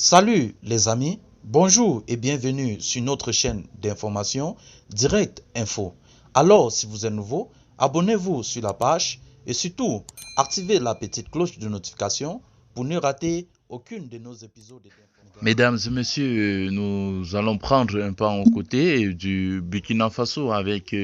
Salut les amis, bonjour et bienvenue sur notre chaîne d'information Direct Info. Alors si vous êtes nouveau, abonnez-vous sur la page et surtout activez la petite cloche de notification pour ne rater aucune de nos épisodes d'information. Mesdames et messieurs, nous allons prendre un pas aux côtés du Burkina Faso avec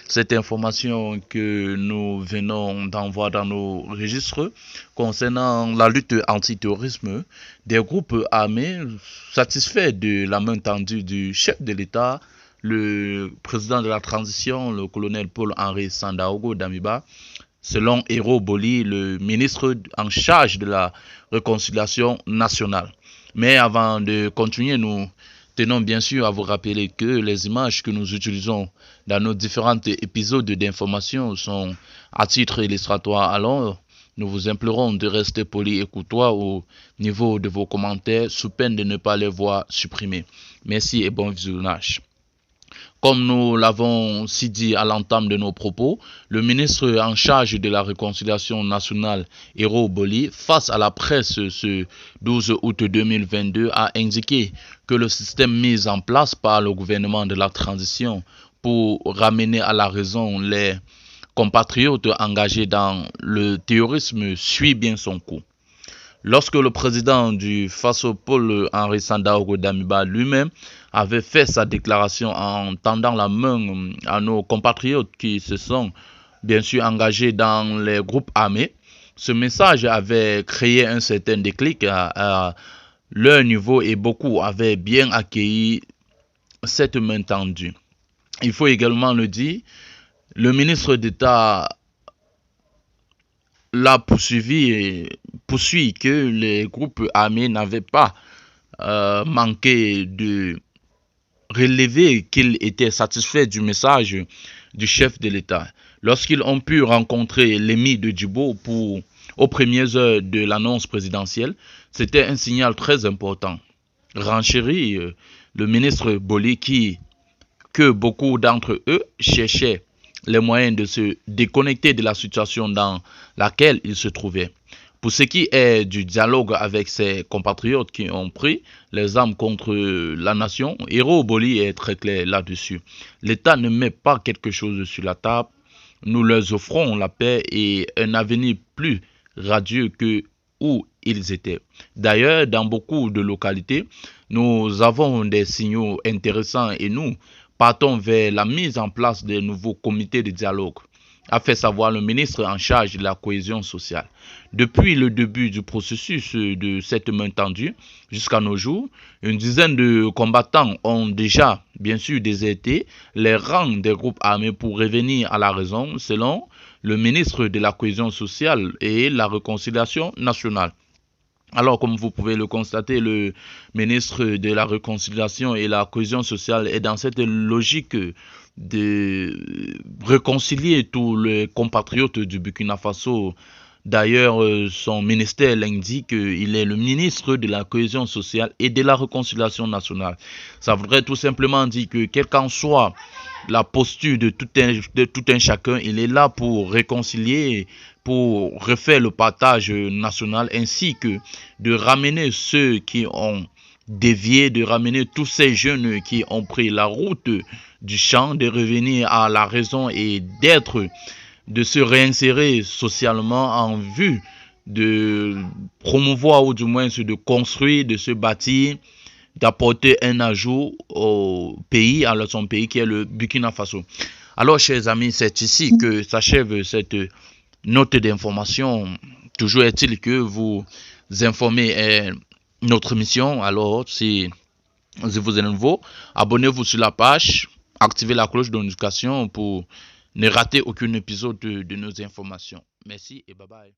cette information que nous venons d'envoyer dans nos registres concernant la lutte antiterrorisme des groupes armés satisfaits de la main tendue du chef de l'État, le président de la transition, le colonel Paul-Henri Sandaogo Damiba. Selon Hero Boli, le ministre en charge de la réconciliation nationale. Mais avant de continuer, nous tenons bien sûr à vous rappeler que les images que nous utilisons dans nos différents épisodes d'information sont à titre illustratoire. Alors, nous vous implorons de rester polis et courtois au niveau de vos commentaires sous peine de ne pas les voir supprimés. Merci et bon visionnage. Comme nous l'avons si dit à l'entame de nos propos, le ministre en charge de la réconciliation nationale, Hero Boli, face à la presse ce 12 août 2022, a indiqué que le système mis en place par le gouvernement de la transition pour ramener à la raison les compatriotes engagés dans le terrorisme suit bien son cours. Lorsque le président du Faso Paul-Henri Sandaogo Damiba lui-même avait fait sa déclaration en tendant la main à nos compatriotes qui se sont bien sûr engagés dans les groupes armés, ce message avait créé un certain déclic à leur niveau et beaucoup avaient bien accueilli cette main tendue. Il faut également le dire, le ministre d'État l'a poursuivi et poursuit que les groupes armés n'avaient pas manqué de relever qu'ils étaient satisfaits du message du chef de l'État. Lorsqu'ils ont pu rencontrer l'émir de Djibo aux premières heures de l'annonce présidentielle, c'était un signal très important. Renchérit le ministre Boli que beaucoup d'entre eux cherchaient les moyens de se déconnecter de la situation dans laquelle ils se trouvaient. Pour ce qui est du dialogue avec ses compatriotes qui ont pris les armes contre la nation, Hero Boli est très clair là-dessus. L'État ne met pas quelque chose sur la table. Nous leur offrons la paix et un avenir plus radieux que où ils étaient. D'ailleurs, dans beaucoup de localités, nous avons des signaux intéressants et nous partons vers la mise en place des nouveaux comités de dialogue, a fait savoir le ministre en charge de la cohésion sociale. Depuis le début du processus de cette main tendue jusqu'à nos jours, une dizaine de combattants ont déjà, bien sûr, déserté les rangs des groupes armés pour revenir à la raison, selon le ministre de la cohésion sociale et la réconciliation nationale. Alors, comme vous pouvez le constater, le ministre de la Réconciliation et la Cohésion sociale est dans cette logique de réconcilier tous les compatriotes du Burkina Faso. D'ailleurs, son ministère l'indique qu'il est le ministre de la Cohésion sociale et de la Réconciliation nationale. Ça voudrait tout simplement dire que, quelle qu'en soit la posture de tout un chacun, il est là pour réconcilier, pour refaire le partage national, ainsi que de ramener ceux qui ont dévié, de ramener tous ces jeunes qui ont pris la route du champ, de revenir à la raison et de se réinsérer socialement en vue de promouvoir ou du moins de construire, de se bâtir, d'apporter un ajout au pays, à son pays qui est le Burkina Faso. Alors, chers amis, c'est ici que s'achève cette note d'information. Toujours est-il que vous informer est notre mission. Alors, si vous êtes nouveau, abonnez-vous sur la page, activez la cloche de notification pour ne rater aucun épisode de nos informations. Merci et bye bye.